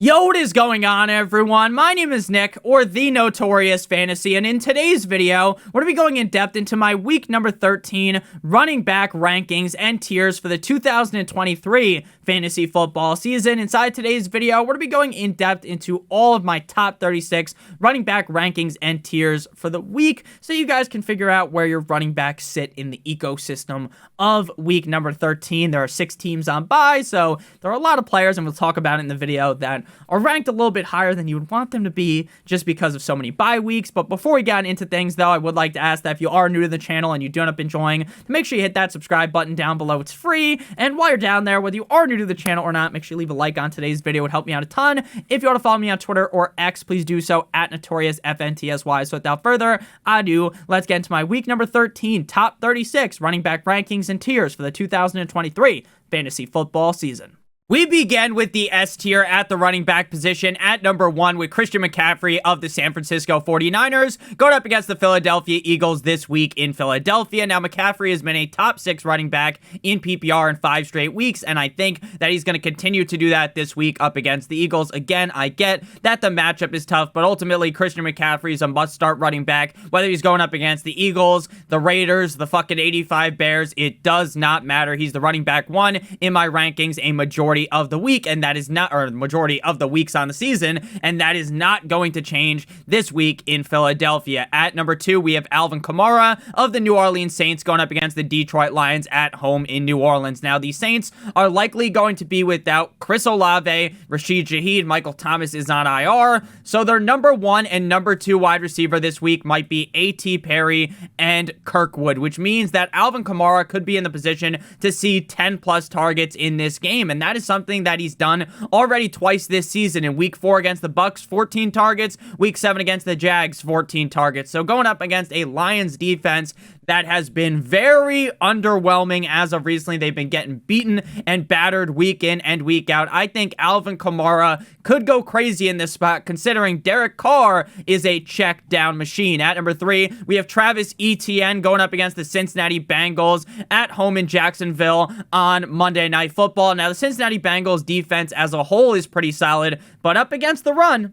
Yo, what is going on, everyone? My name is Nick, or the Notorious Fantasy, and in today's video, we're going to be going in depth into my week number 13 running back rankings and tiers for the 2023 fantasy football season. Inside today's video, we're going to be going in depth into all of my top 36 running back rankings and tiers for the week, so you guys can figure out where your running backs sit in the ecosystem of week number 13. There are 6 teams on bye, so there are a lot of players, and we'll talk about it in the video, that are ranked a little bit higher than you would want them to be just because of so many bye weeks. But before we get into things, though, I would like to ask that if you are new to the channel and you do end up enjoying, to make sure you hit that subscribe button down below. It's free. And while you're down there, whether you are new to the channel or not, make sure you leave a like on today's video. It would help me out a ton. If you want to follow me on Twitter or X, please do so at NotoriousFantasy. So without further ado, let's get into my week number 13 top 36 running back rankings and tiers for the 2023 fantasy football season. We begin with the S tier at the running back position at number 1 with Christian McCaffrey of the San Francisco 49ers going up against the Philadelphia Eagles this week in Philadelphia. Now, McCaffrey has been a top 6 running back in PPR in 5 straight weeks, and I think that he's going to continue to do that this week up against the Eagles. Again, I get that the matchup is tough, but ultimately Christian McCaffrey is a must-start running back, whether he's going up against the Eagles, the Raiders, the fucking 85 Bears. It does not matter. He's the running back 1 in my rankings a majority of the week, and that is not, or majority of the weeks on the season, and that is not going to change this week in Philadelphia. At number 2, we have Alvin Kamara of the New Orleans Saints going up against the Detroit Lions at home in New Orleans. Now, the Saints are likely going to be without Chris Olave, Rashid Shaheed, Michael Thomas is on IR, so their number 1 and number 2 wide receiver this week might be A.T. Perry and Kirkwood, which means that Alvin Kamara could be in the position to see 10 plus targets in this game, and that is something that he's done already twice this season. In week 4 against the Bucks, 14 targets, week 7 against the Jags, 14 targets. So going up against a Lions defense that has been very underwhelming as of recently. They've been getting beaten and battered week in and week out. I think Alvin Kamara could go crazy in this spot, considering Derek Carr is a check down machine. At number 3, we have Travis Etienne going up against the Cincinnati Bengals at home in Jacksonville on Monday Night Football. Now, the Cincinnati Bengals defense as a whole is pretty solid, but up against the run,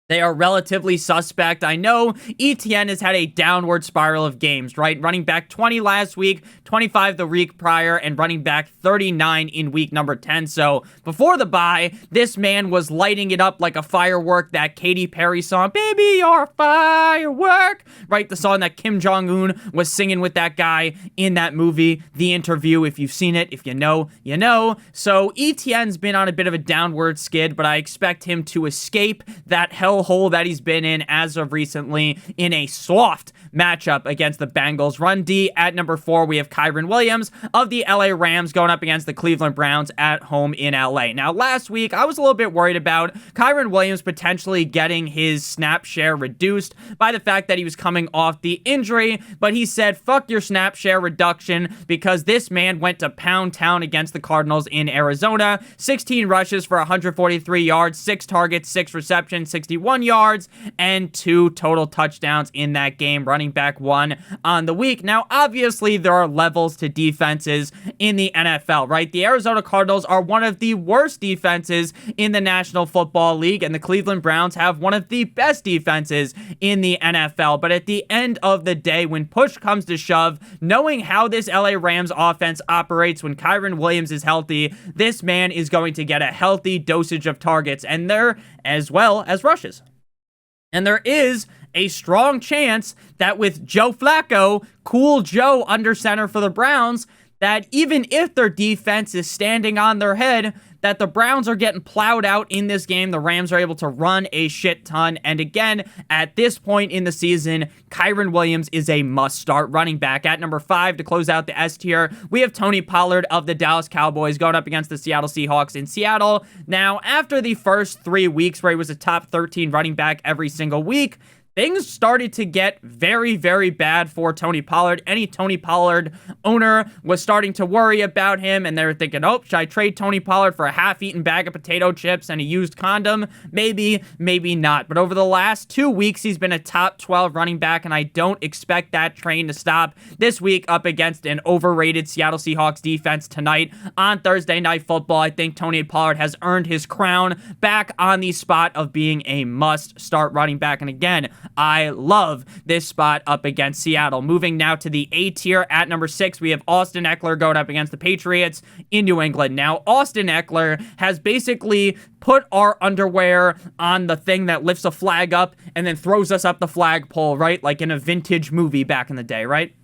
they are relatively suspect. I know Etienne has had a downward spiral of games, right? Running back 20 last week, 25 the week prior, and running back 39 in week number 10. So before the bye, this man was lighting it up like a firework. That Katy Perry song, Baby, You're a Firework, right? The song that Kim Jong-un was singing with that guy in that movie, The Interview. If you've seen it, if you know, you know. So Etienne's been on a bit of a downward skid, but I expect him to escape that hellhole that he's been in as of recently in a soft matchup against the Bengals. Run D at number 4, we have Kyren Williams of the LA Rams going up against the Cleveland Browns at home in LA. Now, last week, I was a little bit worried about Kyren Williams potentially getting his snap share reduced by the fact that he was coming off the injury, but he said, fuck your snap share reduction, because this man went to pound town against the Cardinals in Arizona. 16 rushes for 143 yards, 6 targets, 6 receptions, 61 yards, and 2 total touchdowns in that game. Running back 1 on the week. Now, obviously, there are levels to defenses in the NFL, right? The Arizona Cardinals are one of the worst defenses in the National Football League, and the Cleveland Browns have one of the best defenses in the NFL. But at the end of the day, when push comes to shove, knowing how this LA Rams offense operates when Kyren Williams is healthy, this man is going to get a healthy dosage of targets, and there as well as rushes. And there is a strong chance that with Joe Flacco, Cool Joe under center for the Browns, that even if their defense is standing on their head, that the Browns are getting plowed out in this game. The Rams are able to run a shit ton. And again, at this point in the season, Kyren Williams is a must-start running back. At number 5, to close out the S tier, we have Tony Pollard of the Dallas Cowboys going up against the Seattle Seahawks in Seattle. Now, after the first 3 weeks where he was a top 13 running back every single week, things started to get very, very bad for Tony Pollard. Any Tony Pollard owner was starting to worry about him, and they were thinking, oh, should I trade Tony Pollard for a half-eaten bag of potato chips and a used condom? Maybe, maybe not. But over the last 2 weeks, he's been a top 12 running back, and I don't expect that train to stop this week up against an overrated Seattle Seahawks defense tonight on Thursday Night Football. I think Tony Pollard has earned his crown back on the spot of being a must-start running back. And again, I love this spot up against Seattle. Moving now to the A tier at number 6, we have Austin Eckler going up against the Patriots in New England. Now, Austin Eckler has basically put our underwear on the thing that lifts a flag up and then throws us up the flagpole, right? Like in a vintage movie back in the day, right?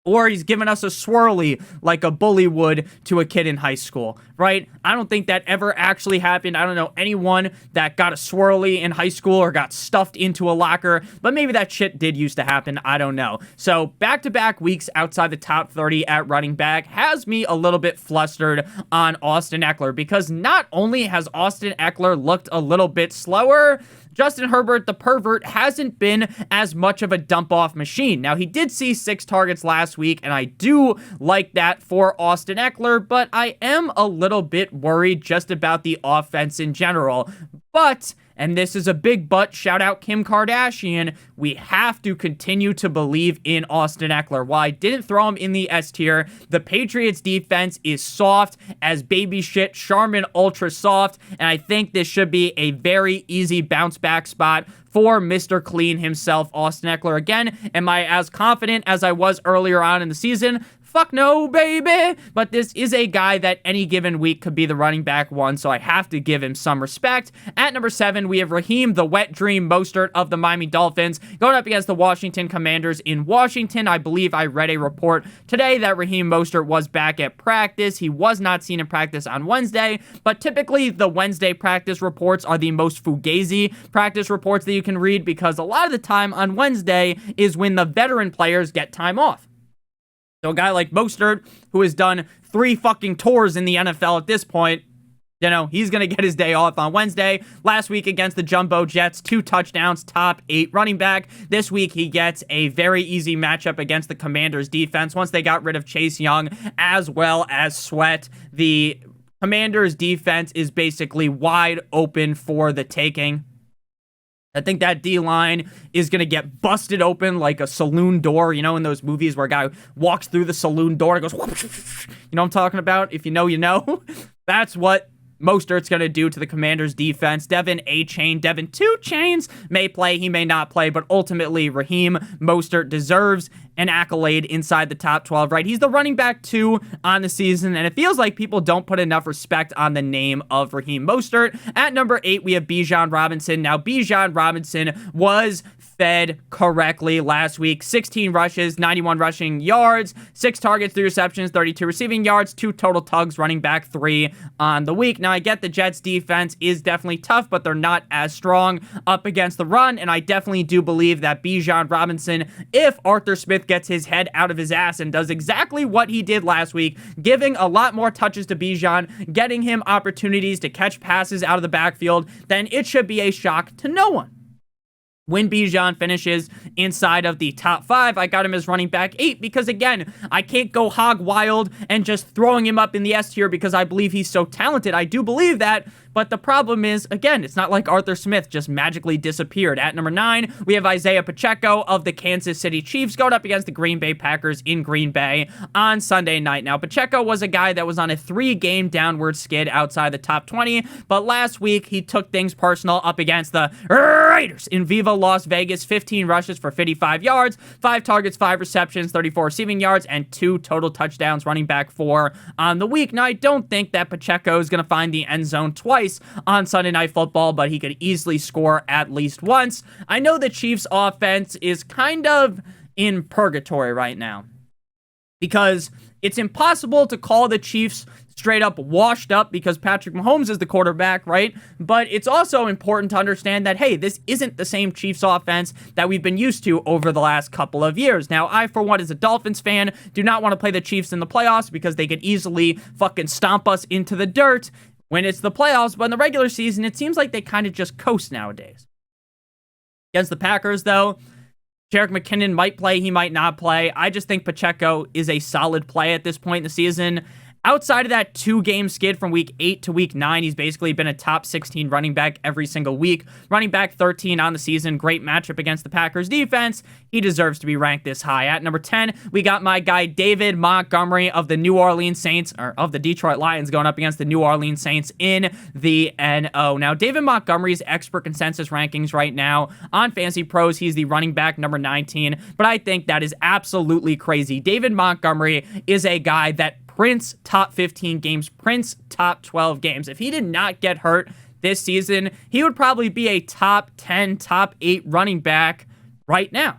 Or he's giving us a swirly like a bully would to a kid in high school, right? I don't think that ever actually happened. I don't know anyone that got a swirly in high school or got stuffed into a locker, but maybe that shit did used to happen. I don't know. So back-to-back weeks outside the top 30 at running back has me a little bit flustered on Austin Eckler, because not only has Austin Eckler looked a little bit slower, Justin Herbert, the pervert, hasn't been as much of a dump-off machine. Now, he did see 6 targets last week, and I do like that for Austin Eckler, but I am a little bit worried just about the offense in general. But, and this is a big but, shout out Kim Kardashian, we have to continue to believe in Austin Eckler. While I didn't throw him in the S tier, the Patriots defense is soft as baby shit, Charmin Ultra soft, and I think this should be a very easy bounce back spot for Mr. Clean himself, Austin Eckler. Again, am I as confident as I was earlier on in the season? Fuck no, baby. But this is a guy that any given week could be the running back 1, so I have to give him some respect. At number 7, we have Raheem, the wet dream Mostert of the Miami Dolphins, going up against the Washington Commanders in Washington. I believe I read a report today that Raheem Mostert was back at practice. He was not seen in practice on Wednesday, but typically the Wednesday practice reports are the most fugazi practice reports that you can read, because a lot of the time on Wednesday is when the veteran players get time off. So a guy like Mostert, who has done 3 fucking tours in the NFL at this point, you know, he's going to get his day off on Wednesday. Last week against the Jumbo Jets, 2 touchdowns, top 8 running back. This week he gets a very easy matchup against the Commanders defense. Once they got rid of Chase Young as well as Sweat, the Commanders defense is basically wide open for the taking. I think that D-line is going to get busted open like a saloon door, you know, in those movies where a guy walks through the saloon door and goes, whoosh, you know what I'm talking about? If you know, you know. That's what Mostert's going to do to the Commanders' defense. Devin A-Chain, Devin 2 Chains may play, he may not play, but ultimately Raheem Mostert deserves an accolade inside the top 12, right? He's the running back 2 on the season, and it feels like people don't put enough respect on the name of Raheem Mostert. At number 8, we have Bijan Robinson. Now, Bijan Robinson was fed correctly last week. 16 rushes, 91 rushing yards, 6 targets, 3 receptions, 32 receiving yards, 2 total tugs, running back 3 on the week. Now, I get the Jets defense is definitely tough, but they're not as strong up against the run, and I definitely do believe that Bijan Robinson, if Arthur Smith gets his head out of his ass and does exactly what he did last week, giving a lot more touches to Bijan, getting him opportunities to catch passes out of the backfield, then it should be a shock to no one. When Bijan finishes inside of the top 5, I got him as running back 8 because, again, I can't go hog wild and just throwing him up in the S tier because I believe he's so talented. I do believe that, but the problem is, again, it's not like Arthur Smith just magically disappeared. At number 9, we have Isaiah Pacheco of the Kansas City Chiefs going up against the Green Bay Packers in Green Bay on Sunday night. Now, Pacheco was a guy that was on a 3-game downward skid outside the top 20, but last week he took things personal up against the Raiders in Viva Las Vegas. 15 rushes for 55 yards, 5 targets, 5 receptions, 34 receiving yards, and 2 total touchdowns, running back 4 on the week. Now, I don't think that Pacheco is going to find the end zone twice on Sunday Night Football, but he could easily score at least once. I know the Chiefs' offense is kind of in purgatory right now because it's impossible to call the Chiefs straight up washed up because Patrick Mahomes is the quarterback, right? But it's also important to understand that, hey, this isn't the same Chiefs offense that we've been used to over the last couple of years. Now, I, for one, as a Dolphins fan, do not want to play the Chiefs in the playoffs because they could easily fucking stomp us into the dirt when it's the playoffs, but in the regular season, it seems like they kind of just coast nowadays. Against the Packers, though, Jerick McKinnon might play, he might not play. I just think Pacheco is a solid play at this point in the season. Outside of that 2-game skid from week 8 to week 9, he's basically been a top 16 running back every single week. Running back 13 on the season. Great matchup against the Packers defense. He deserves to be ranked this high. At number 10, we got my guy David Montgomery of the New Orleans Saints, or of the Detroit Lions, going up against the New Orleans Saints in the NO. Now, David Montgomery's expert consensus rankings right now on Fantasy Pros, he's the running back number 19, but I think that is absolutely crazy. David Montgomery is a guy that prints top 15 games, prints top 12 games. If he did not get hurt this season, he would probably be a top 10, top 8 running back right now.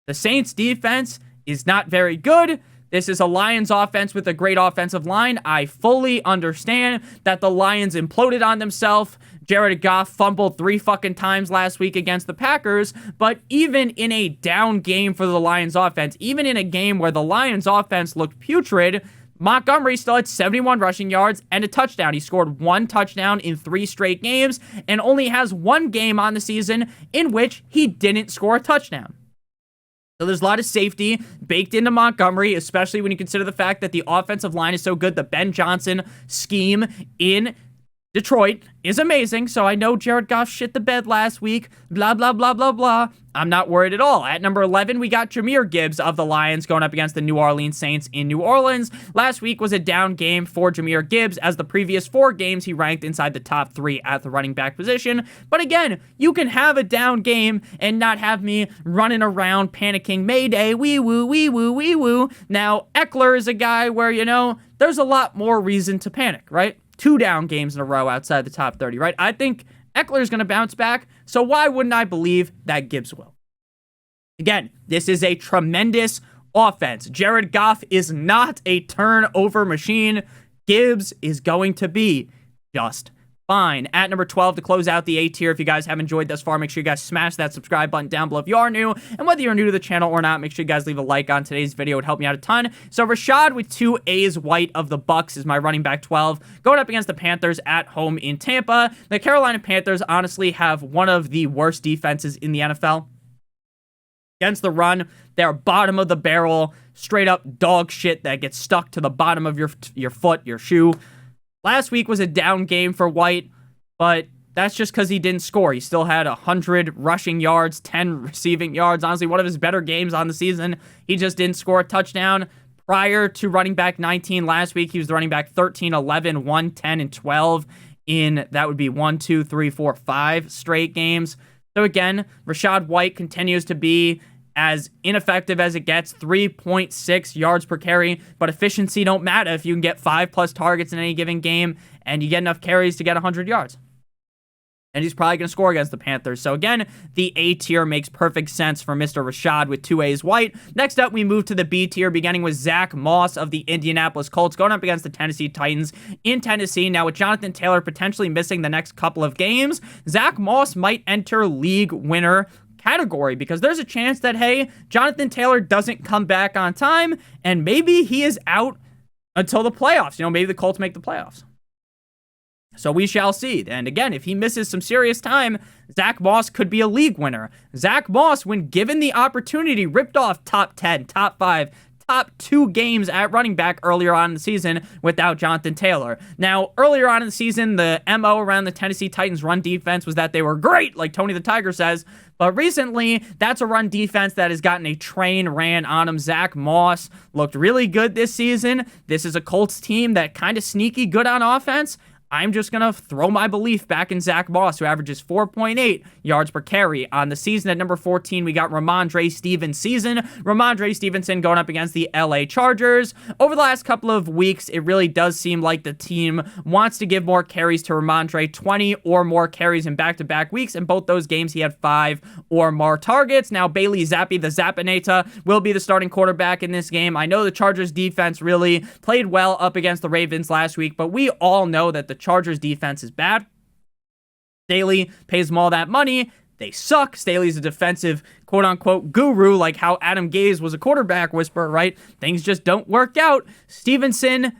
The Saints defense is not very good. This is a Lions offense with a great offensive line. I fully understand that the Lions imploded on themselves. Jared Goff fumbled 3 fucking times last week against the Packers, but even in a down game for the Lions offense, even in a game where the Lions offense looked putrid, Montgomery still had 71 rushing yards and a touchdown. He scored 1 touchdown in 3 straight games and only has 1 game on the season in which he didn't score a touchdown. So there's a lot of safety baked into Montgomery, especially when you consider the fact that the offensive line is so good. The Ben Johnson scheme in Detroit is amazing, so I know Jared Goff shit the bed last week, blah, blah, blah, blah, blah. I'm not worried at all. At number 11, we got Jahmyr Gibbs of the Lions going up against the New Orleans Saints in New Orleans. Last week was a down game for Jahmyr Gibbs, as the previous 4 games he ranked inside the top 3 at the running back position. But again, you can have a down game and not have me running around panicking, Mayday, wee-woo, wee-woo, wee-woo. Now, Eckler is a guy where, there's a lot more reason to panic, right? 2 down games in a row outside the top 30, right? I think Eckler's going to bounce back, so why wouldn't I believe that Gibbs will? Again, this is a tremendous offense. Jared Goff is not a turnover machine. Gibbs is going to be just fine. At number 12, to close out the A tier, if you guys have enjoyed thus far, make sure you guys smash that subscribe button down below if you are new. And whether you're new to the channel or not, make sure you guys leave a like on today's video. It would help me out a ton. So Rashad with 2 A's White of the Bucks is my running back 12, going up against the Panthers at home in Tampa. The Carolina Panthers honestly have one of the worst defenses in the NFL. Against the run, they're bottom of the barrel, straight up dog shit that gets stuck to the bottom of your foot, your shoe. Last week was a down game for White, but that's just because he didn't score. He still had 100 rushing yards, 10 receiving yards. Honestly, one of his better games on the season. He just didn't score a touchdown. Prior to running back 19 last week, he was the running back 13, 11, 1, 10, and 12 in, that would be 1, 2, 3, 4, 5 straight games. So again, Rashad White continues to be as ineffective as it gets, 3.6 yards per carry, but efficiency don't matter if you can get 5+ targets in any given game and you get enough carries to get 100 yards. And he's probably going to score against the Panthers. So again, the A tier makes perfect sense for Mr. Rashad with 2 A's White. Next up, we move to the B tier, beginning with Zach Moss of the Indianapolis Colts, going up against the Tennessee Titans in Tennessee. Now, with Jonathan Taylor potentially missing the next couple of games, Zach Moss might enter league winner category, because there's a chance that, hey, Jonathan Taylor doesn't come back on time, and maybe he is out until the playoffs. Maybe the Colts make the playoffs. So we shall see. And again, if he misses some serious time, Zach Moss could be a league winner. Zach Moss, when given the opportunity, ripped off top 10, top 5, top 2 games at running back earlier on in the season without Jonathan Taylor. Now, earlier on in the season, the MO around the Tennessee Titans run defense was that they were great, like Tony the Tiger says. But recently, that's a run defense that has gotten a train ran on him. Zach Moss looked really good this season. This is a Colts team that kind of sneaky good on offense. I'm just going to throw my belief back in Zach Moss, who averages 4.8 yards per carry on the season. At number 14, we got Ramondre Stevenson going up against the LA Chargers. Over the last couple of weeks, it really does seem like the team wants to give more carries to Ramondre, 20 or more carries in back-to-back weeks. In both those games, he had 5 or more targets. Now, Bailey Zappi, the Zappinator, will be the starting quarterback in this game. I know the Chargers defense really played well up against the Ravens last week, but we all know that the Chargers defense is bad. Staley pays them all that money. They suck. Staley's a defensive quote-unquote guru, like how Adam Gase was a quarterback whisperer, right? Things just don't work out. Stevenson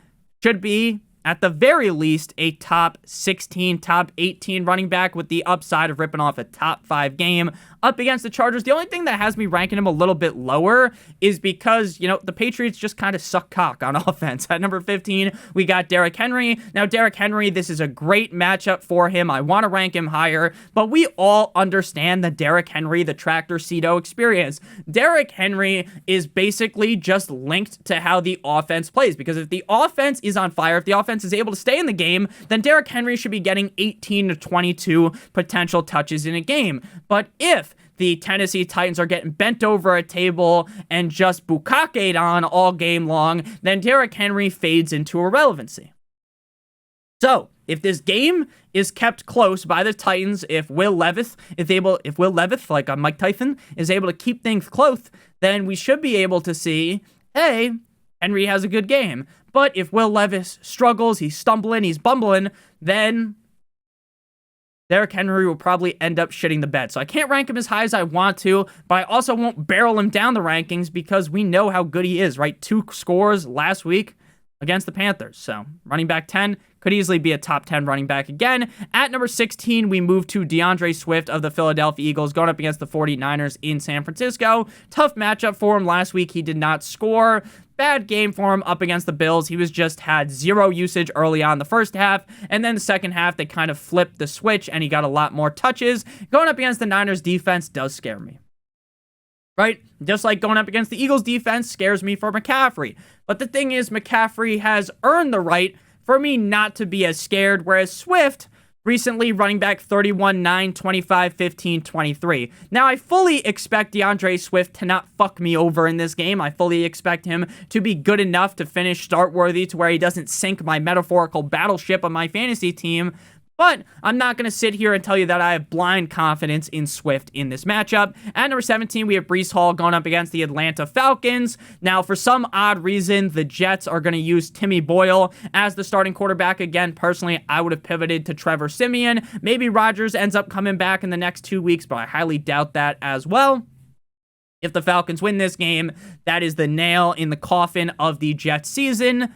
should be at the very least, a top 16, top 18 running back with the upside of ripping off a top 5 game up against the Chargers. The only thing that has me ranking him a little bit lower is because, the Patriots just kind of suck cock on offense. At number 15, we got Derrick Henry. Now, Derrick Henry, this is a great matchup for him. I want to rank him higher, but we all understand the Derrick Henry, the Tractor Cedo experience. Derrick Henry is basically just linked to how the offense plays, because if the offense is on fire, if the offense is able to stay in the game, then Derrick Henry should be getting 18 to 22 potential touches in a game. But if the Tennessee Titans are getting bent over a table and just bukkake'd on all game long, then Derrick Henry fades into irrelevancy. So, if this game is kept close by the Titans, if Will Levis, like Mike Tyson, is able to keep things close, then we should be able to see, hey, Henry has a good game. But if Will Levis struggles, he's stumbling, he's bumbling, then Derrick Henry will probably end up shitting the bed. So I can't rank him as high as I want to, but I also won't barrel him down the rankings because we know how good he is, right? 2 scores last week against the Panthers. So running back 10 could easily be a top 10 running back again. At number 16, we move to DeAndre Swift of the Philadelphia Eagles going up against the 49ers in San Francisco. Tough matchup for him last week. He did not score. Bad game for him up against the Bills. He was just had 0 usage early on the first half, and then the second half, they kind of flipped the switch, and he got a lot more touches. Going up against the Niners defense does scare me. Right? Just like going up against the Eagles defense scares me for McCaffrey. But the thing is, McCaffrey has earned the right for me not to be as scared, whereas Swift, recently running back 31, 9, 25, 15, 23. Now, I fully expect DeAndre Swift to not fuck me over in this game. I fully expect him to be good enough to finish start-worthy to where he doesn't sink my metaphorical battleship of my fantasy team. But I'm not going to sit here and tell you that I have blind confidence in Swift in this matchup. At number 17, we have Breece Hall going up against the Atlanta Falcons. Now, for some odd reason, the Jets are going to use Timmy Boyle as the starting quarterback. Again, personally, I would have pivoted to Trevor Siemian. Maybe Rodgers ends up coming back in the next 2 weeks, but I highly doubt that as well. If the Falcons win this game, that is the nail in the coffin of the Jets season.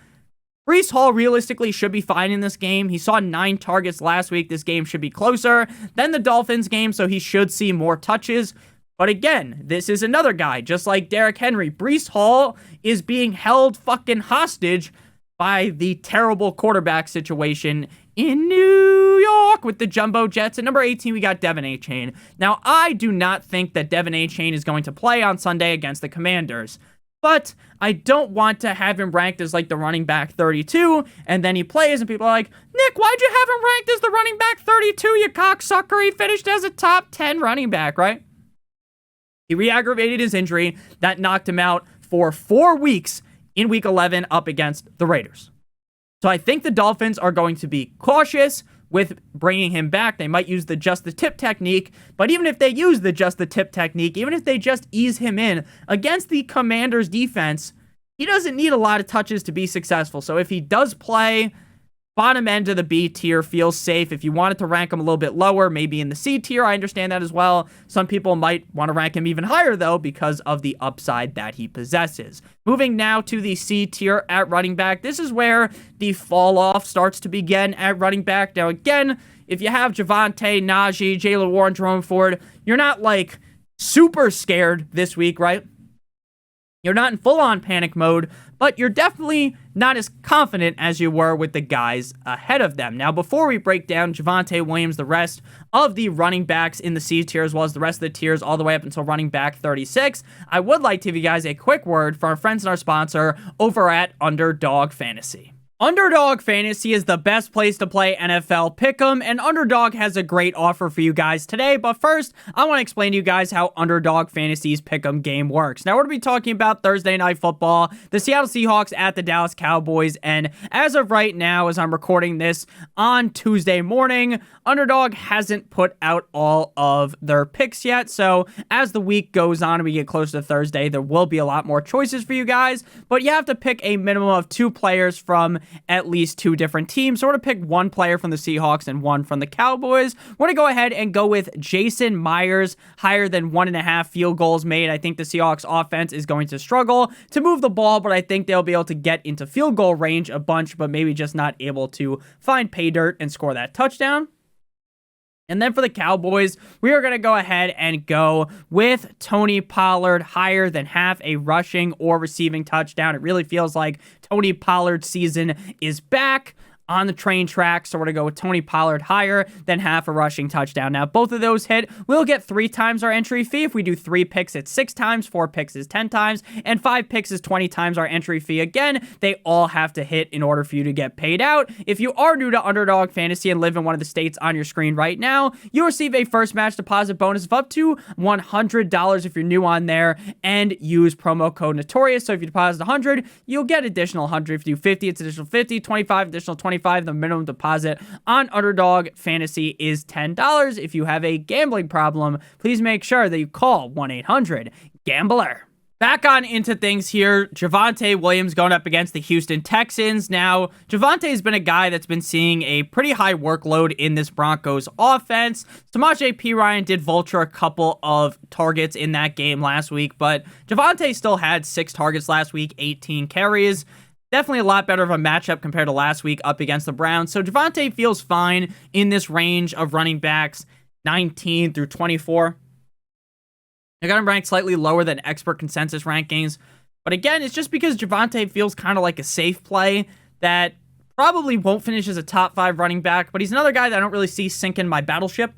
Breece Hall realistically should be fine in this game. He saw 9 targets last week. This game should be closer than the Dolphins game, so he should see more touches. But again, this is another guy, just like Derrick Henry. Breece Hall is being held fucking hostage by the terrible quarterback situation in New York with the Jumbo Jets. At number 18, we got Devin Achane. Now, I do not think that Devin Achane is going to play on Sunday against the Commanders. But I don't want to have him ranked as like the running back 32, and then he plays, and people are like, Nick, why'd you have him ranked as the running back 32, you cocksucker? He finished as a top 10 running back, right? He re-aggravated his injury. That knocked him out for 4 weeks in Week 11 up against the Raiders. So I think the Dolphins are going to be cautious with bringing him back. They might use the just the tip technique, but even if they use the just the tip technique, even if they just ease him in against the Commanders defense, he doesn't need a lot of touches to be successful. So if he does play, bottom end of the B tier feels safe. If you wanted to rank him a little bit lower, maybe in the C tier, I understand that as well. Some people might want to rank him even higher, though, because of the upside that he possesses. Moving now to the C tier at running back. This is where the fall off starts to begin at running back. Now, again, if you have Javonte, Najee, Jaylen Warren, Jerome Ford, you're not like super scared this week, right? You're not in full-on panic mode, but you're definitely not as confident as you were with the guys ahead of them. Now, before we break down Javonte Williams, the rest of the running backs in the C tier, as well as the rest of the tiers all the way up until running back 36, I would like to give you guys a quick word from our friends and our sponsor over at Underdog Fantasy. Underdog Fantasy is the best place to play NFL Pick'em, and Underdog has a great offer for you guys today. But first, I want to explain to you guys how Underdog Fantasy's Pick'em game works. Now, we're going to be talking about Thursday Night Football, the Seattle Seahawks at the Dallas Cowboys, and as of right now, as I'm recording this on Tuesday morning, Underdog hasn't put out all of their picks yet. So as the week goes on and we get closer to Thursday, there will be a lot more choices for you guys, but you have to pick a minimum of 2 players from at least 2 different teams. So we're going to pick one player from the Seahawks and one from the Cowboys. We're going to go ahead and go with Jason Myers, higher than 1.5 field goals made. I think the Seahawks offense is going to struggle to move the ball, but I think they'll be able to get into field goal range a bunch, but maybe just not able to find pay dirt and score that touchdown. And then for the Cowboys, we are going to go ahead and go with Tony Pollard, higher than half a rushing or receiving touchdown. It really feels like Tony Pollard's season is back on the train track, so we're going to go with Tony Pollard higher than half a rushing touchdown. Now, both of those hit. We'll get 3 times our entry fee. If we do 3 picks, it's 6 times, 4 picks is 10 times, and 5 picks is 20 times our entry fee. Again, they all have to hit in order for you to get paid out. If you are new to Underdog Fantasy and live in one of the states on your screen right now, you'll receive a first match deposit bonus of up to $100 if you're new on there, and use promo code Notorious. So if you deposit 100, you'll get additional 100. If you do 50, it's additional 50, 25, additional 25. The minimum deposit on Underdog Fantasy is $10. If you have a gambling problem, please make sure that you call 1-800-GAMBLER. Back on into things here, Javonte Williams going up against the Houston Texans. Now, Javonte's been a guy that's been seeing a pretty high workload in this Broncos offense. Samaje Perine did vulture a couple of targets in that game last week, but Javonte still had 6 targets last week, 18 carries. Definitely a lot better of a matchup compared to last week up against the Browns. So Javonte feels fine in this range of running backs 19 through 24. I got him ranked slightly lower than expert consensus rankings. But again, it's just because Javonte feels kind of like a safe play that probably won't finish as a top 5 running back. But he's another guy that I don't really see sinking my battleship.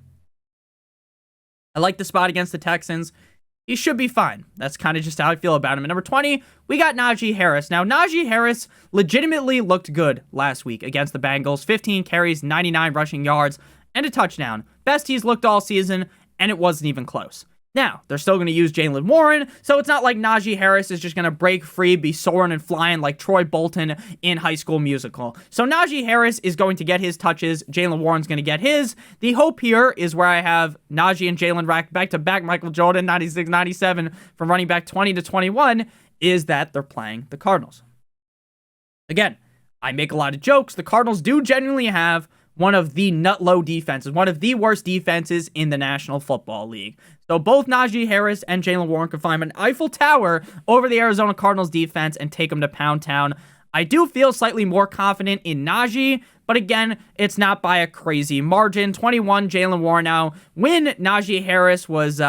I like the spot against the Texans. He should be fine. That's kind of just how I feel about him. At number 20, we got Najee Harris. Now, Najee Harris legitimately looked good last week against the Bengals. 15 carries, 99 rushing yards, and a touchdown. Best he's looked all season, and it wasn't even close. Now, they're still going to use Jaylen Warren, so it's not like Najee Harris is just going to break free, be soaring and flying like Troy Bolton in High School Musical. So Najee Harris is going to get his touches. Jaylen Warren's going to get his. The hope here is where I have Najee and Jalen rack back-to-back Michael Jordan, 96-97, from running back 20 to 21, is that they're playing the Cardinals. Again, I make a lot of jokes. The Cardinals do genuinely have one of the nut-low defenses, one of the worst defenses in the National Football League. So both Najee Harris and Jaylen Warren could climb an Eiffel Tower over the Arizona Cardinals defense and take them to Pound Town. I do feel slightly more confident in Najee, but again, it's not by a crazy margin. 21, Jaylen Warren. Now, when Najee Harris was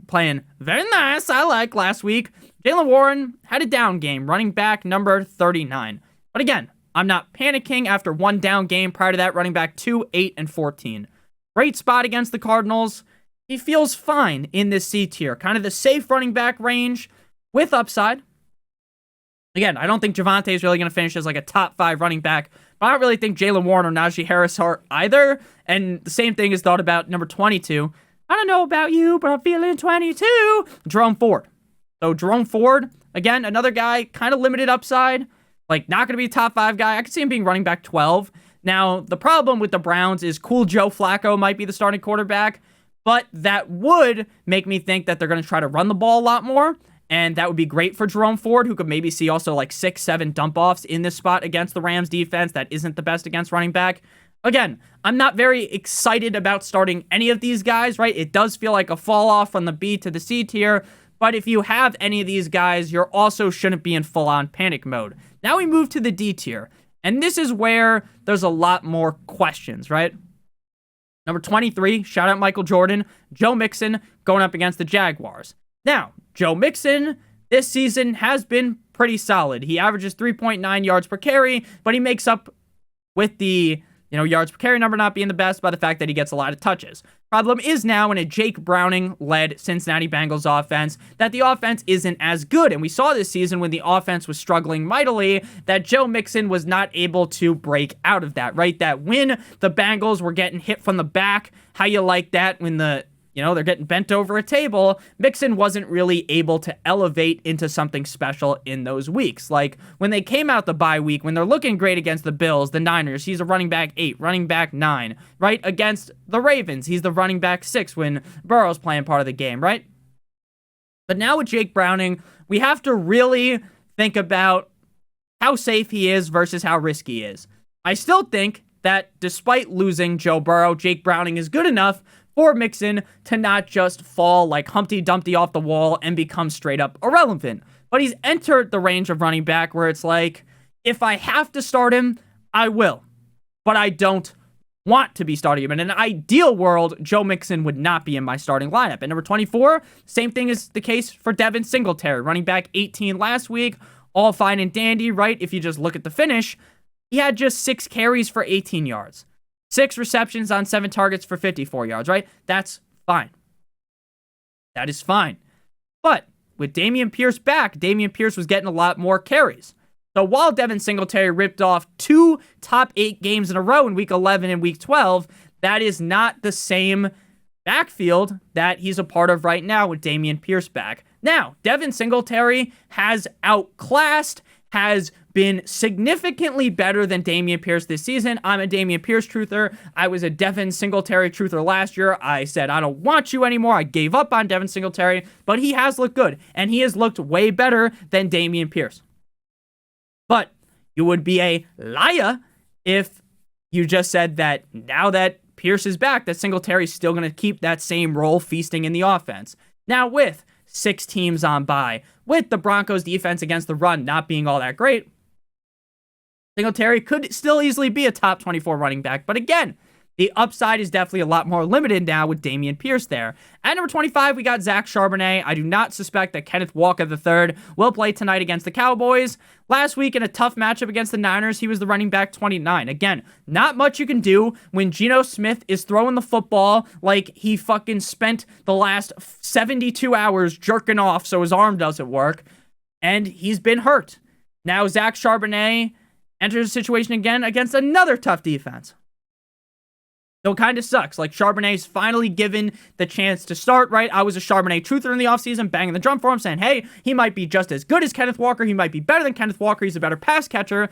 playing very nice, I like last week, Jaylen Warren had a down game, running back number 39. But again, I'm not panicking after one down game. Prior to that, running back 2, 8, and 14. Great spot against the Cardinals. He feels fine in this C tier. Kind of the safe running back range with upside. Again, I don't think Javonte is really going to finish as like a top 5 running back, but I don't really think Jaylen Warren or Najee Harris are either. And the same thing is thought about number 22. I don't know about you, but I'm feeling 22. Jerome Ford. So Jerome Ford, again, another guy, kind of limited upside. Like, not going to be a top 5 guy. I could see him being running back 12. Now, the problem with the Browns is cool Joe Flacco might be the starting quarterback, but that would make me think that they're going to try to run the ball a lot more, and that would be great for Jerome Ford, who could maybe see also like 6, 7 dump-offs in this spot against the Rams defense that isn't the best against running back. Again, I'm not very excited about starting any of these guys, right? It does feel like a fall-off from the B to the C tier, but if you have any of these guys, you also shouldn't be in full-on panic mode. Now we move to the D tier, and this is where there's a lot more questions, right? Number 23, shout out Michael Jordan, Joe Mixon going up against the Jaguars. Now, Joe Mixon this season has been pretty solid. He averages 3.9 yards per carry, but he makes up with the yards per carry number not being the best by the fact that he gets a lot of touches. Problem is now in a Jake Browning-led Cincinnati Bengals offense that the offense isn't as good. And we saw this season when the offense was struggling mightily that Joe Mixon was not able to break out of that, right? That when the Bengals were getting hit from the back, how you like that when they're getting bent over a table, Mixon wasn't really able to elevate into something special in those weeks. Like, when they came out the bye week, when they're looking great against the Bills, the Niners, he's a running back 8, running back 9, right? Against the Ravens, he's the running back 6 when Burrow's playing part of the game, right? But now with Jake Browning, we have to really think about how safe he is versus how risky he is. I still think that despite losing Joe Burrow, Jake Browning is good enough for Mixon to not just fall like Humpty Dumpty off the wall and become straight up irrelevant. But he's entered the range of running back where it's like, if I have to start him, I will. But I don't want to be starting him. In an ideal world, Joe Mixon would not be in my starting lineup. At number 24, same thing is the case for Devin Singletary, running back 18 last week. All fine and dandy, right? If you just look at the finish, he had just 6 carries for 18 yards. 6 receptions on 7 targets for 54 yards, right? That's fine. That is fine. But with Dameon Pierce back, Dameon Pierce was getting a lot more carries. So while Devin Singletary ripped off 2 top 8 games in a row in Week 11 and Week 12, that is not the same backfield that he's a part of right now with Dameon Pierce back. Now, Devin Singletary has outclassed, has been significantly better than Dameon Pierce this season. I'm a Dameon Pierce truther. I was a Devin Singletary truther last year. I said, I don't want you anymore. I gave up on Devin Singletary, but he has looked good, and he has looked way better than Dameon Pierce. But you would be a liar if you just said that now that Pierce is back, that Singletary is still going to keep that same role feasting in the offense. Now, with 6 teams on bye, with the Broncos' defense against the run not being all that great, Singletary could still easily be a top 24 running back. But again, the upside is definitely a lot more limited now with Dameon Pierce there. At number 25, we got Zach Charbonnet. I do not suspect that Kenneth Walker III will play tonight against the Cowboys. Last week in a tough matchup against the Niners, he was the running back 29. Again, not much you can do when Geno Smith is throwing the football like he fucking spent the last 72 hours jerking off so his arm doesn't work, and he's been hurt. Now Zach Charbonnet enters a situation again against another tough defense. So it kind of sucks. Like, Charbonnet's finally given the chance to start, right? I was a Charbonnet truther in the offseason, banging the drum for him, saying, hey, he might be just as good as Kenneth Walker. He might be better than Kenneth Walker. He's a better pass catcher.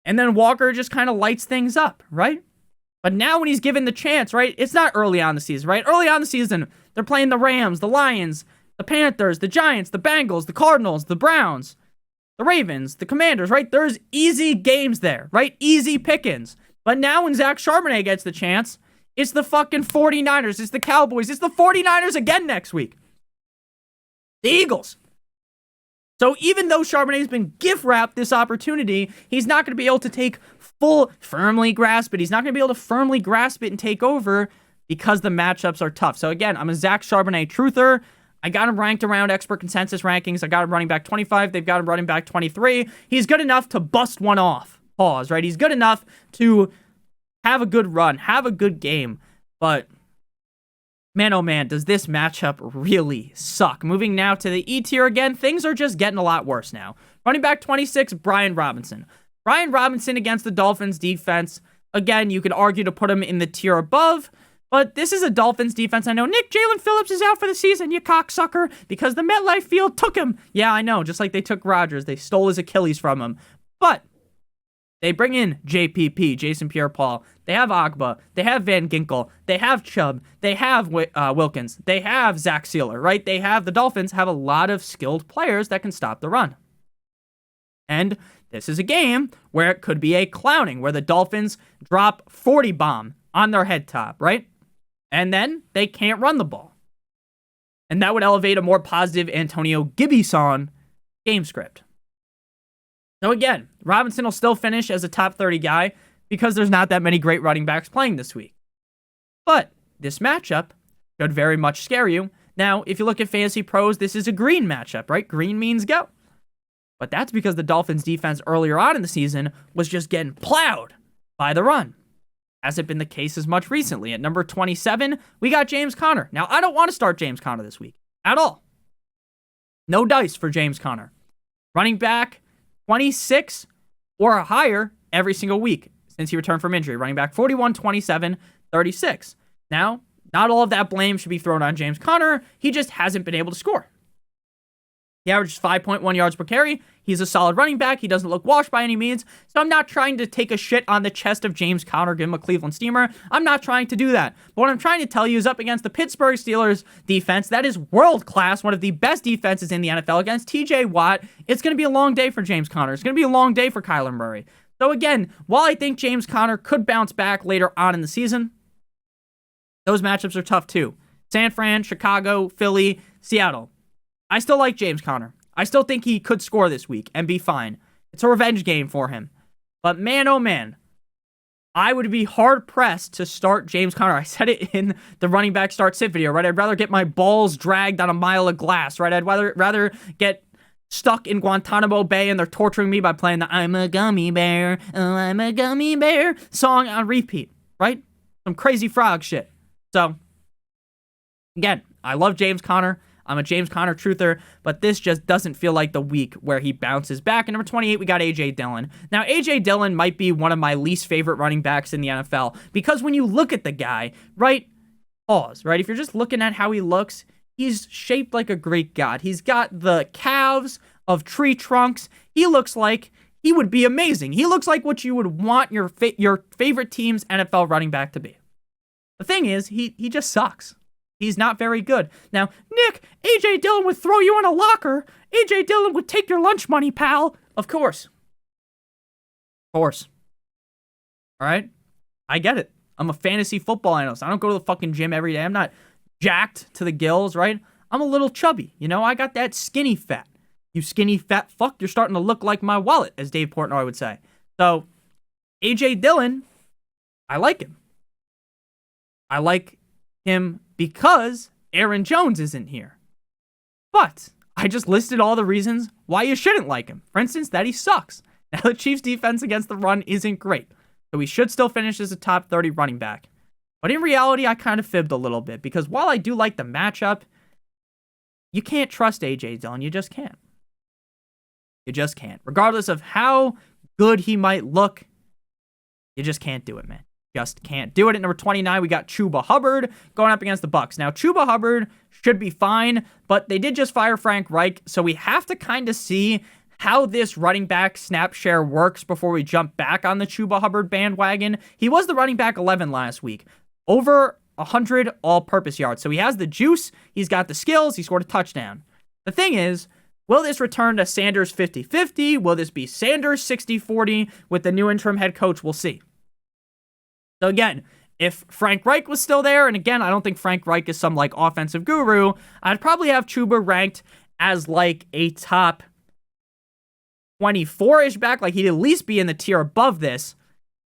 And then Walker just kind of lights things up, right? But now when he's given the chance, right? It's not early on in the season, right? Early on in the season, they're playing the Rams, the Lions, the Panthers, the Giants, the Bengals, the Cardinals, the Browns, the Ravens, the Commanders, right? There's easy games there, right? Easy pickings. But now when Zach Charbonnet gets the chance, it's the fucking 49ers, it's the Cowboys, it's the 49ers again next week. The Eagles. So even though Charbonnet's been gift-wrapped this opportunity, he's not going to be able to take firmly grasp it. He's not going to be able to firmly grasp it and take over because the matchups are tough. So again, I'm a Zach Charbonnet truther. I got him ranked around expert consensus rankings. I got him running back 25. They've got him running back 23. He's good enough to bust one off. Pause, right? He's good enough to have a good run, have a good game, but man, oh man, does this matchup really suck. Moving now to the E tier again, things are just getting a lot worse now. Running back 26, Brian Robinson. Brian Robinson against the Dolphins defense. Again, you could argue to put him in the tier above, but this is a Dolphins defense. I know, Nick, Jalen Phillips is out for the season, you cocksucker, because the MetLife Field took him. Yeah, I know, just like they took Rodgers. They stole his Achilles from him. But they bring in JPP, Jason Pierre-Paul. They have Agba. They have Van Ginkel. They have Chubb. They have Wilkins. They have Zach Sealer, right? The Dolphins have a lot of skilled players that can stop the run. And this is a game where it could be a clowning, where the Dolphins drop 40 bomb on their head top, right? And then they can't run the ball. And that would elevate a more positive Antonio Gibson game script. So again, Robinson will still finish as a top 30 guy because there's not that many great running backs playing this week. But this matchup could very much scare you. Now, if you look at Fantasy Pros, this is a green matchup, right? Green means go. But that's because the Dolphins defense earlier on in the season was just getting plowed by the run. Hasn't been the case as much recently. At number 27, we got James Conner. Now, I don't want to start James Conner this week at all. No dice for James Conner. Running back 26 or higher every single week since he returned from injury. Running back 41, 27, 36. Now, not all of that blame should be thrown on James Conner. He just hasn't been able to score. He averages 5.1 yards per carry. He's a solid running back. He doesn't look washed by any means. So I'm not trying to take a shit on the chest of James Conner, give him a Cleveland steamer. I'm not trying to do that. But what I'm trying to tell you is up against the Pittsburgh Steelers defense, that is world class, one of the best defenses in the NFL against TJ Watt. It's going to be a long day for James Conner. It's going to be a long day for Kyler Murray. So again, while I think James Conner could bounce back later on in the season, those matchups are tough too. San Fran, Chicago, Philly, Seattle. I still like James Conner. I still think he could score this week and be fine. It's a revenge game for him. But man, oh man, I would be hard-pressed to start James Conner. I said it in the running back start-sit video, right? I'd rather get my balls dragged on a mile of glass, right? I'd rather get stuck in Guantanamo Bay and they're torturing me by playing the I'm a gummy bear, oh, I'm a gummy bear song on repeat, right? Some crazy frog shit. So, again, I love James Conner. I'm a James Conner truther, but this just doesn't feel like the week where he bounces back. At number 28, we got A.J. Dillon. Now, A.J. Dillon might be one of my least favorite running backs in the NFL because when you look at the guy, right, pause, right? If you're just looking at how he looks, he's shaped like a Greek god. He's got the calves of tree trunks. He looks like he would be amazing. He looks like what you would want your favorite team's NFL running back to be. The thing is, he just sucks. He's not very good. Now, Nick, A.J. Dillon would throw you in a locker. A.J. Dillon would take your lunch money, pal. Of course. Of course. All right? I get it. I'm a fantasy football analyst. I don't go to the fucking gym every day. I'm not jacked to the gills, right? I'm a little chubby. You know, I got that skinny fat. You skinny fat fuck, you're starting to look like my wallet, as Dave Portnoy would say. So, A.J. Dillon, I like him. I like him because Aaron Jones isn't here. But I just listed all the reasons why you shouldn't like him. For instance, that he sucks. Now, the Chiefs' defense against the run isn't great, so he should still finish as a top 30 running back. But in reality, I kind of fibbed a little bit because while I do like the matchup, you can't trust A.J. Dillon. You just can't. You just can't. Regardless of how good he might look, you just can't do it, man. Just can't do it. At number 29, we got Chuba Hubbard going up against the Bucs. Now, Chuba Hubbard should be fine, but they did just fire Frank Reich, so we have to kind of see how this running back snap share works before we jump back on the Chuba Hubbard bandwagon. He was the running back 11 last week. Over 100 all-purpose yards. So he has the juice, he's got the skills, he scored a touchdown. The thing is, will this return to Sanders 50-50? Will this be Sanders 60-40 with the new interim head coach? We'll see. So again, if Frank Reich was still there, and again, I don't think Frank Reich is some like offensive guru, I'd probably have Chuba ranked as like a top 24-ish back. Like he'd at least be in the tier above this.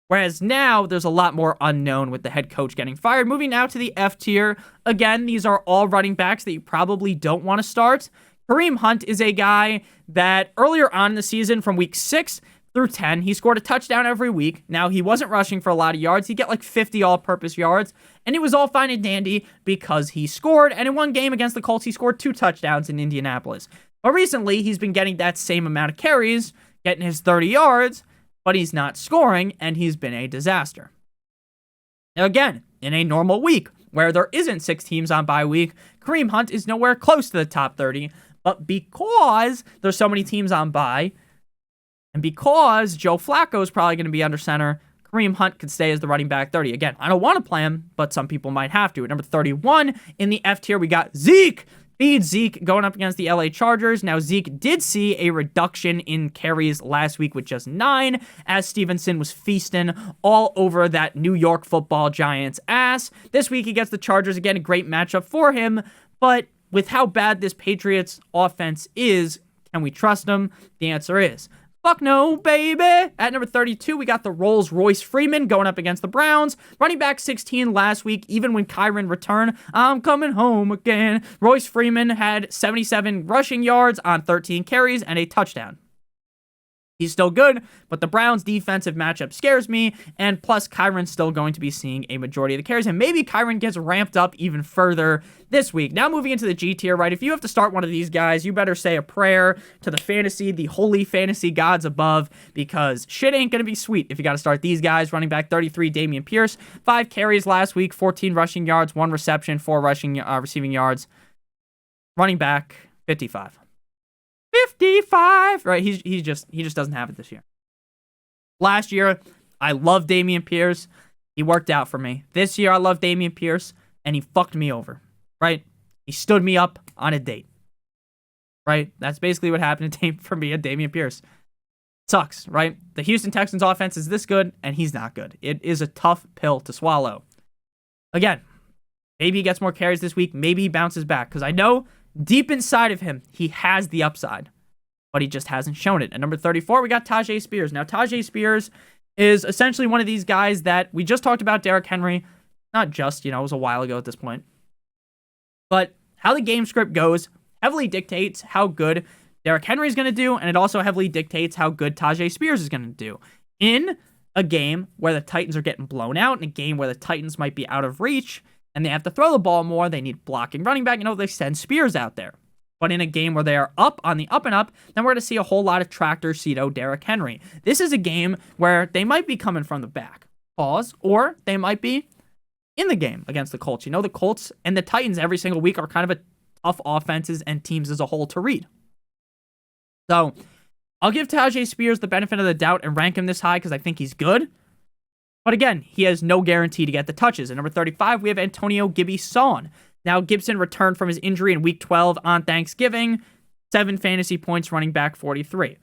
Whereas now, there's a lot more unknown with the head coach getting fired. Moving now to the F tier. Again, these are all running backs that you probably don't want to start. Kareem Hunt is a guy that earlier on in the season, from week 6 through 10, he scored a touchdown every week. Now, he wasn't rushing for a lot of yards. He'd get like 50 all-purpose yards, and it was all fine and dandy because he scored. And in one game against the Colts, he scored 2 touchdowns in Indianapolis. But recently, he's been getting that same amount of carries, getting his 30 yards, but he's not scoring, and he's been a disaster. Now, again, in a normal week where there isn't 6 teams on bye week, Kareem Hunt is nowhere close to the top 30. But because there's so many teams on bye, and because Joe Flacco is probably going to be under center, Kareem Hunt could stay as the running back 30. Again, I don't want to play him, but some people might have to. At number 31 in the F tier, we got Zeke. Feed Zeke going up against the LA Chargers. Now, Zeke did see a reduction in carries last week with just 9, as Stevenson was feasting all over that New York football Giants ass. This week, he gets the Chargers. Again, a great matchup for him, but with how bad this Patriots offense is, can we trust them? The answer is fuck no, baby. At number 32, we got the Rolls-Royce Freeman going up against the Browns. Running back 16 last week, even when Kyren returned. I'm coming home again. Royce Freeman had 77 rushing yards on 13 carries and a touchdown. He's still good, but the Browns' defensive matchup scares me, and plus Kyron's still going to be seeing a majority of the carries, and maybe Kyren gets ramped up even further this week. Now moving into the G tier, right? If you have to start one of these guys, you better say a prayer to the holy fantasy gods above, because shit ain't going to be sweet if you got to start these guys. Running back 33, Dameon Pierce, 5 carries last week, 14 rushing yards, 1 reception, 4 receiving yards. Running back 55. 55. Right? He just doesn't have it this year. Last year, I loved Dameon Pierce. He worked out for me. This year, I love Dameon Pierce, and he fucked me over. Right? He stood me up on a date. Right? That's basically what happened for me and Dameon Pierce. Sucks, right? The Houston Texans offense is this good, and he's not good. It is a tough pill to swallow. Again, maybe he gets more carries this week. Maybe he bounces back, because I know deep inside of him, he has the upside, but he just hasn't shown it. At number 34, we got Tyjae Spears. Now, Tyjae Spears is essentially one of these guys that we just talked about Derrick Henry. Not just, it was a while ago at this point. But how the game script goes heavily dictates how good Derrick Henry is going to do, and it also heavily dictates how good Tyjae Spears is going to do. In a game where the Titans are getting blown out, in a game where the Titans might be out of reach, and they have to throw the ball more, they need blocking running back, they send Spears out there. But in a game where they are up on the up and up, then we're going to see a whole lot of tractor Cedo Derrick Henry. This is a game where they might be coming from the back, pause, or they might be in the game against the Colts. The Colts and the Titans every single week are kind of a tough offenses and teams as a whole to read. So, I'll give Tyjae Spears the benefit of the doubt and rank him this high because I think he's good. But again, he has no guarantee to get the touches. At number 35, we have Antonio Gibson. Now, Gibson returned from his injury in Week 12 on Thanksgiving. 7 fantasy points, running back 43.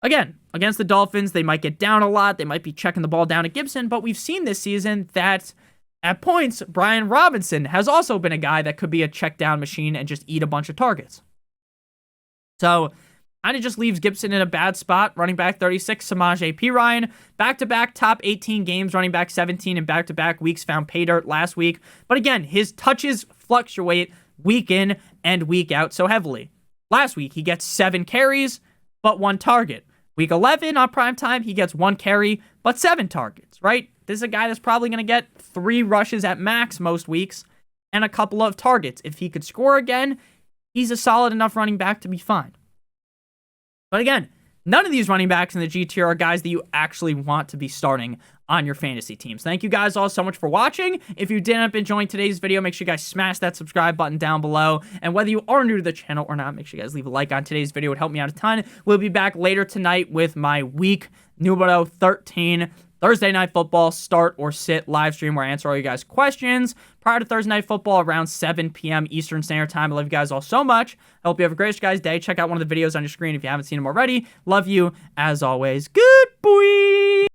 Again, against the Dolphins, they might get down a lot. They might be checking the ball down at Gibson. But we've seen this season that at points, Brian Robinson has also been a guy that could be a check down machine and just eat a bunch of targets. So, kind of just leaves Gibson in a bad spot. Running back 36, Samaje Perine. Back-to-back top 18 games, running back 17, and back-to-back weeks found pay dirt last week. But again, his touches fluctuate week in and week out so heavily. Last week, he gets 7 carries, but 1 target. Week 11 on primetime, he gets 1 carry, but 7 targets, right? This is a guy that's probably going to get 3 rushes at max most weeks and a couple of targets. If he could score again, he's a solid enough running back to be fine. But again, none of these running backs in the G tier are guys that you actually want to be starting on your fantasy teams. Thank you guys all so much for watching. If you did end up enjoying today's video, make sure you guys smash that subscribe button down below. And whether you are new to the channel or not, make sure you guys leave a like on today's video. It would help me out a ton. We'll be back later tonight with my week numero 13 Thursday Night Football start or sit live stream where I answer all you guys' questions prior to Thursday Night Football around 7 p.m. Eastern Standard Time. I love you guys all so much. I hope you have a great guys' day. Check out one of the videos on your screen if you haven't seen them already. Love you as always. Good boy.